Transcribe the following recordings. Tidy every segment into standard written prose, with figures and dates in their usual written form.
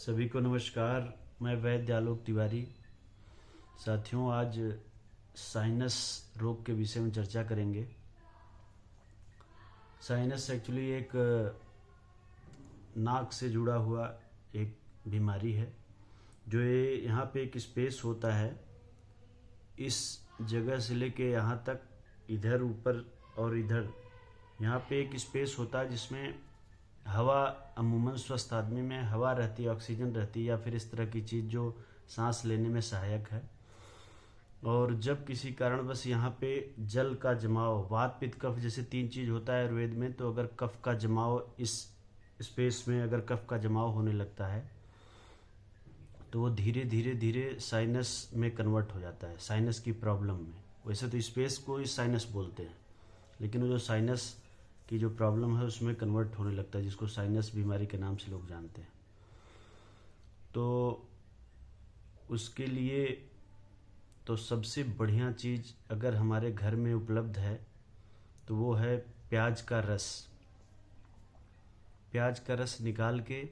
सभी को नमस्कार। मैं वैद्य आलोक तिवारी। साथियों, आज साइनस रोग के विषय में चर्चा करेंगे। साइनस एक्चुअली एक नाक से जुड़ा हुआ एक बीमारी है। जो ये यहाँ पे एक स्पेस होता है, इस जगह से लेके यहाँ तक, इधर ऊपर और इधर, यहाँ पे एक स्पेस होता है जिसमें हवा, अमूमन स्वस्थ आदमी में हवा रहती है, ऑक्सीजन रहती है या फिर इस तरह की चीज़ जो सांस लेने में सहायक है। और जब किसी कारणवश यहाँ पे जल का जमाव, वात पित्त कफ जैसे 3 चीज़ होता है आयुर्वेद में, तो अगर कफ का जमाव इस स्पेस में, अगर कफ का जमाव होने लगता है तो वो धीरे धीरे धीरे साइनस में कन्वर्ट हो जाता है, साइनस की प्रॉब्लम में। वैसे तो स्पेस को ही साइनस बोलते हैं, लेकिन वो जो साइनस की जो प्रॉब्लम है उसमें कन्वर्ट होने लगता है, जिसको साइनस बीमारी के नाम से लोग जानते हैं। तो उसके लिए तो सबसे बढ़िया चीज़ अगर हमारे घर में उपलब्ध है तो वो है प्याज का रस। प्याज का रस निकाल के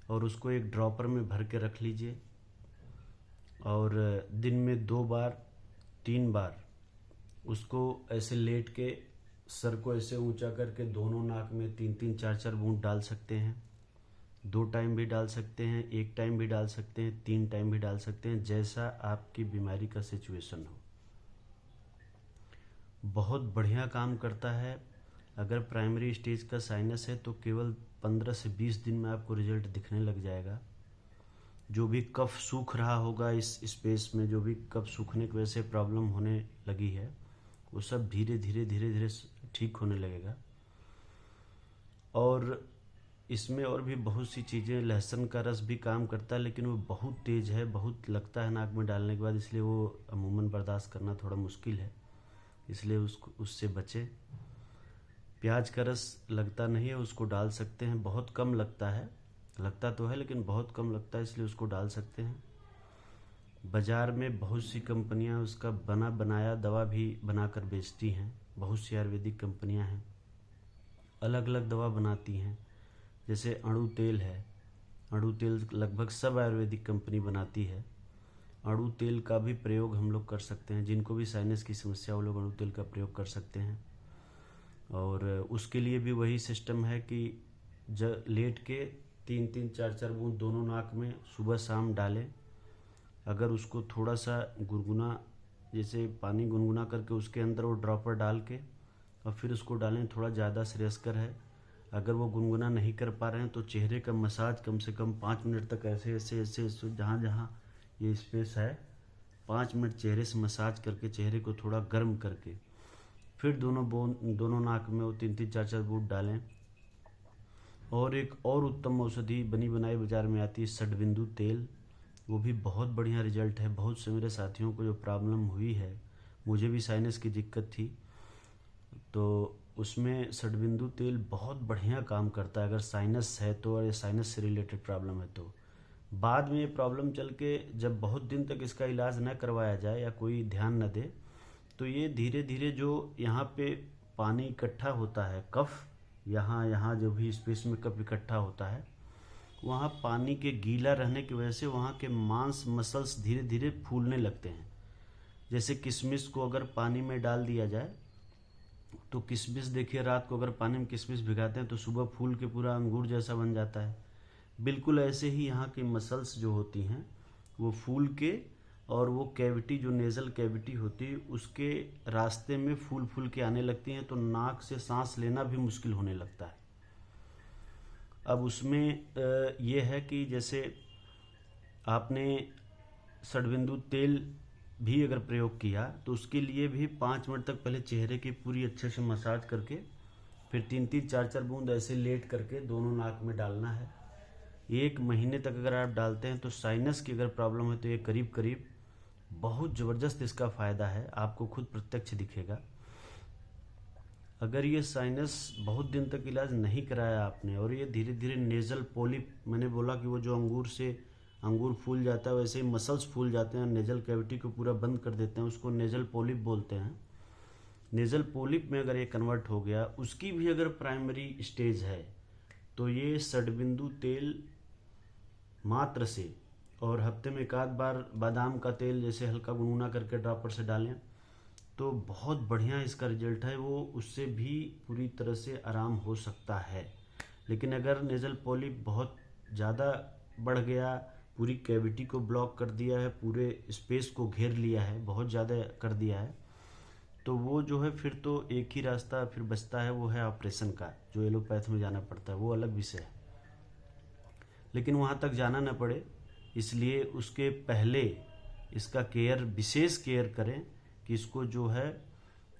और उसको एक ड्रॉपर में भर के रख लीजिए, और दिन में 2 बार 3 बार उसको ऐसे लेट के सर को ऐसे ऊंचा करके दोनों नाक में 3-3 4-4 बूंद डाल सकते हैं। 2 टाइम भी डाल सकते हैं, 1 टाइम भी डाल सकते हैं, 3 टाइम भी डाल सकते हैं, जैसा आपकी बीमारी का सिचुएशन हो। बहुत बढ़िया काम करता है। अगर प्राइमरी स्टेज का साइनस है तो केवल 15 से 20 दिन में आपको रिजल्ट दिखने लग जाएगा। जो भी कफ सूख रहा होगा इस स्पेस में, जो भी कफ सूखने की वजह से प्रॉब्लम होने लगी है, वो सब धीरे धीरे धीरे धीरे ठीक होने लगेगा। और इसमें और भी बहुत सी चीज़ें, लहसुन का रस भी काम करता है, लेकिन वो बहुत तेज़ है, बहुत लगता है नाक में डालने के बाद, इसलिए वो अमूमन बर्दाश्त करना थोड़ा मुश्किल है, इसलिए उससे बचें। प्याज का रस लगता नहीं है, उसको डाल सकते हैं, बहुत कम लगता है, लगता तो है लेकिन बहुत कम लगता है, इसलिए उसको डाल सकते हैं। बाज़ार में बहुत सी कंपनियां उसका बना बनाया दवा भी बनाकर बेचती हैं। बहुत सी आयुर्वेदिक कंपनियां हैं, अलग अलग दवा बनाती हैं। जैसे अणु तेल है, अणु तेल लगभग सब आयुर्वेदिक कंपनी बनाती है। अणु तेल का भी प्रयोग हम लोग कर सकते हैं, जिनको भी साइनस की समस्या, वो लोग अणु तेल का प्रयोग कर सकते हैं। और उसके लिए भी वही सिस्टम है कि लेट के 3-3 4-4 बूंद दोनों नाक में सुबह शाम डालें। अगर उसको थोड़ा सा गुनगुना, जैसे पानी गुनगुना करके उसके अंदर वो ड्रॉपर डाल के और फिर उसको डालें, थोड़ा ज़्यादा श्रेयस्कर है। अगर वो गुनगुना नहीं कर पा रहे हैं तो चेहरे का मसाज कम से कम 5 मिनट तक ऐसे ऐसे ऐसे जहाँ जहाँ ये स्पेस है 5 मिनट चेहरे से मसाज करके, चेहरे को थोड़ा गर्म करके, फिर दोनों नाक में वो 3-3 4-4 बूंद डालें। और एक और उत्तम औषधि बनी बनाई बाज़ार में आती है, षडबिंदु तेल। वो भी बहुत बढ़िया रिजल्ट है। बहुत से मेरे साथियों को जो प्रॉब्लम हुई है, मुझे भी साइनस की दिक्कत थी, तो उसमें षडबिंदु तेल बहुत बढ़िया काम करता है। अगर साइनस है तो, और साइनस से रिलेटेड प्रॉब्लम है तो, बाद में ये प्रॉब्लम चल के जब बहुत दिन तक इसका इलाज न करवाया जाए या कोई ध्यान न दे, तो ये धीरे धीरे जो यहाँ पे पानी इकट्ठा होता है, कफ, यहाँ जो भी स्पेस में कफ इकट्ठा होता है, वहाँ पानी के गीला रहने की वजह से वहाँ के मांस मसल्स धीरे धीरे फूलने लगते हैं। जैसे किशमिश को अगर पानी में डाल दिया जाए तो किशमिश, देखिए रात को अगर पानी में किशमिश भिगाते हैं तो सुबह फूल के पूरा अंगूर जैसा बन जाता है। बिल्कुल ऐसे ही यहाँ की मसल्स जो होती हैं वो फूल के, और वो कैविटी जो नेज़ल कैविटी होती है उसके रास्ते में फूल फूल के आने लगती हैं, तो नाक से सांस लेना भी मुश्किल होने लगता है। अब उसमें ये है कि जैसे आपने षडबिंदु तेल भी अगर प्रयोग किया तो उसके लिए भी 5 मिनट तक पहले चेहरे की पूरी अच्छे से मसाज करके, फिर 3-3 4-4 बूंद ऐसे लेट करके दोनों नाक में डालना है। 1 महीने तक अगर आप डालते हैं तो साइनस की अगर प्रॉब्लम है तो ये करीब करीब बहुत ज़बरदस्त इसका फ़ायदा है, आपको खुद प्रत्यक्ष दिखेगा। अगर ये साइनस बहुत दिन तक इलाज नहीं कराया आपने, और ये धीरे धीरे नेज़ल पॉलिप, मैंने बोला कि वो जो अंगूर फूल जाता है वैसे ही मसल्स फूल जाते हैं, नेज़ल कैविटी को पूरा बंद कर देते हैं, उसको नेज़ल पॉलिप बोलते हैं। नेज़ल पॉलिप में अगर ये कन्वर्ट हो गया, उसकी भी अगर प्राइमरी स्टेज है, तो ये षडबिंदु तेल मात्र से, और हफ्ते में एक आध बार बादाम का तेल जैसे हल्का गुनगुना करके ड्रॉपर से डालें तो बहुत बढ़िया इसका रिजल्ट है। वो उससे भी पूरी तरह से आराम हो सकता है। लेकिन अगर नेज़ल पॉलिप बहुत ज़्यादा बढ़ गया, पूरी कैविटी को ब्लॉक कर दिया है, पूरे स्पेस को घेर लिया है, बहुत ज़्यादा कर दिया है, तो वो जो है फिर तो एक ही रास्ता फिर बचता है, वो है ऑपरेशन का, जो एलोपैथ में जाना पड़ता है, वो अलग विषय है। लेकिन वहाँ तक जाना न पड़े इसलिए उसके पहले इसका केयर, विशेष केयर करें कि इसको जो है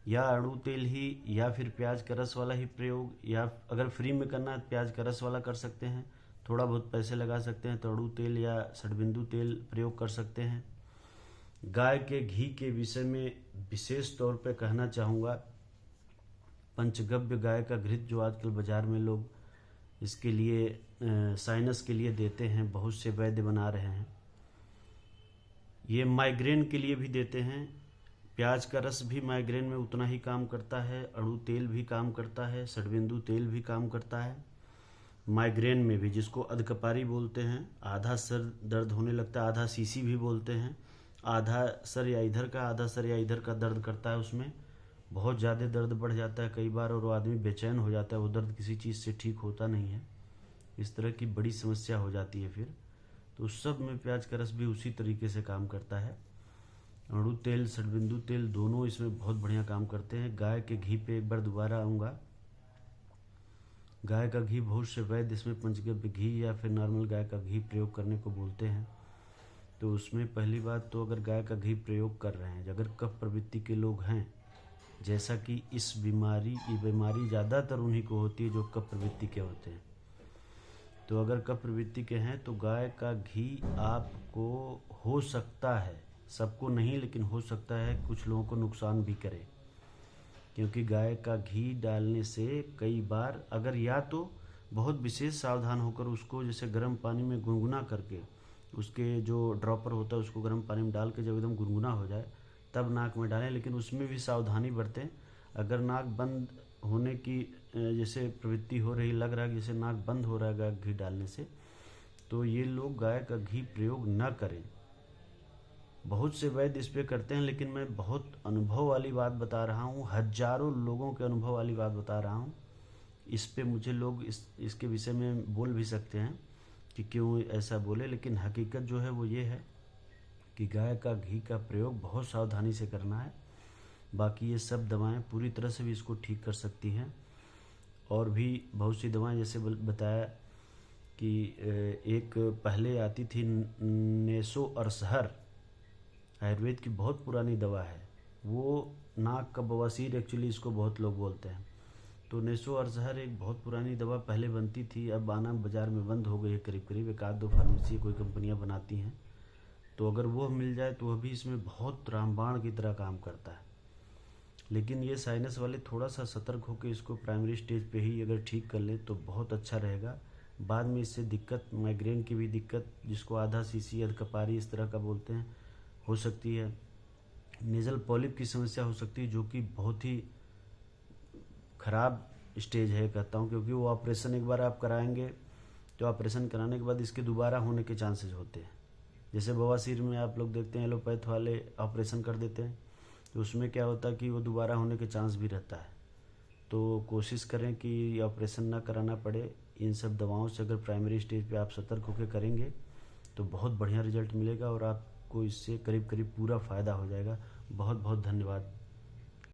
या अड़ू तेल ही या फिर प्याज का रस वाला ही प्रयोग, या अगर फ्री में करना है तो प्याज का रस वाला कर सकते हैं, थोड़ा बहुत पैसे लगा सकते हैं तो अड़ू तेल या षडबिंदु तेल प्रयोग कर सकते हैं। गाय के घी के विषय में विशेष तौर पे कहना चाहूँगा, पंचगव्य गाय का घृत जो आजकल बाज़ार में लोग इसके लिए साइनस के लिए देते हैं, बहुत से वैद्य बना रहे हैं, ये माइग्रेन के लिए भी देते हैं। प्याज का रस भी माइग्रेन में उतना ही काम करता है, अड़ू तेल भी काम करता है, षडबिंदु तेल भी काम करता है। माइग्रेन में भी, जिसको अधकपारी बोलते हैं, आधा सर दर्द होने लगता है, आधा सीसी भी बोलते हैं, आधा सर या इधर का, आधा सर या इधर का दर्द करता है, उसमें बहुत ज़्यादा दर्द बढ़ जाता है कई बार और वो आदमी बेचैन हो जाता है, वो दर्द किसी चीज़ से ठीक होता नहीं है, इस तरह की बड़ी समस्या हो जाती है फिर। तो उस सब में प्याज का रस भी उसी तरीके से काम करता है। अड़ू तेल, षडबिंदु तेल दोनों इसमें बहुत बढ़िया काम करते हैं। गाय के घी पे एक बार दोबारा आऊँगा। गाय का घी, बहुत से वैद्य इसमें पंचगव्य घी या फिर नॉर्मल गाय का घी प्रयोग करने को बोलते हैं। तो उसमें पहली बात तो अगर गाय का घी प्रयोग कर रहे हैं, अगर कफ प्रवृत्ति के लोग हैं, जैसा कि ये बीमारी ज़्यादातर उन्हीं को होती है जो कफ प्रवृत्ति के होते हैं, तो अगर कफ प्रवृत्ति के हैं तो गाय का घी आपको हो सकता है, सबको नहीं लेकिन हो सकता है कुछ लोगों को नुकसान भी करे, क्योंकि गाय का घी डालने से कई बार अगर या तो बहुत विशेष सावधान होकर उसको जैसे गर्म पानी में गुनगुना करके, उसके जो ड्रॉपर होता है उसको गर्म पानी में डाल के जब एकदम गुनगुना हो जाए तब नाक में डालें, लेकिन उसमें भी सावधानी बरतें। अगर नाक बंद होने की जैसे प्रवृत्ति हो रही, लग रहा है जैसे नाक बंद हो रहा है गाय घी डालने से, तो ये लोग गाय का घी प्रयोग न करें। बहुत से वैद्य इस पे करते हैं, लेकिन मैं बहुत अनुभव वाली बात बता रहा हूँ, हजारों लोगों के अनुभव वाली बात बता रहा हूँ। इस पे मुझे लोग इसके विषय में बोल भी सकते हैं कि क्यों ऐसा बोले, लेकिन हकीकत जो है वो ये है कि गाय का घी का प्रयोग बहुत सावधानी से करना है। बाकी ये सब दवाएं पूरी तरह से भी इसको ठीक कर सकती हैं। और भी बहुत सी दवाएं, जैसे बताया कि एक पहले आती थी नेसो अरसहर, आयुर्वेद की बहुत पुरानी दवा है, वो नाक का बवासीर एक्चुअली इसको बहुत लोग बोलते हैं। तो नेसो अरसहर एक बहुत पुरानी दवा पहले बनती थी, अब आना बाज़ार में बंद हो गई है, करीब करीब एक आध दो फार्मेसी कोई कंपनियां बनाती हैं, तो अगर वो मिल जाए तो वह भी इसमें बहुत रामबाण की तरह काम करता है। लेकिन ये साइनस वाले थोड़ा सा सतर्क होकर इसको प्राइमरी स्टेज पे ही अगर ठीक कर लें तो बहुत अच्छा रहेगा। बाद में इससे दिक्कत, माइग्रेन की भी दिक्कत, जिसको आधा सीसी अधकपारी इस तरह का बोलते हैं, हो सकती है। नेज़ल पॉलिप की समस्या हो सकती है, जो कि बहुत ही ख़राब स्टेज है कहता हूँ, क्योंकि वो ऑपरेशन एक बार आप कराएंगे तो ऑपरेशन कराने के बाद इसके दोबारा होने के चांसेस होते हैं। जैसे बवासीर में आप लोग देखते हैं एलोपैथ वाले ऑपरेशन कर देते हैं, तो उसमें क्या होता है कि वो दोबारा होने के चांस भी रहता है। तो कोशिश करें कि ऑपरेशन ना कराना पड़े। इन सब दवाओं से अगर प्राइमरी स्टेज पे आप सतर्क होकर करेंगे तो बहुत बढ़िया रिजल्ट मिलेगा और आपको इससे करीब करीब पूरा फ़ायदा हो जाएगा। बहुत बहुत धन्यवाद।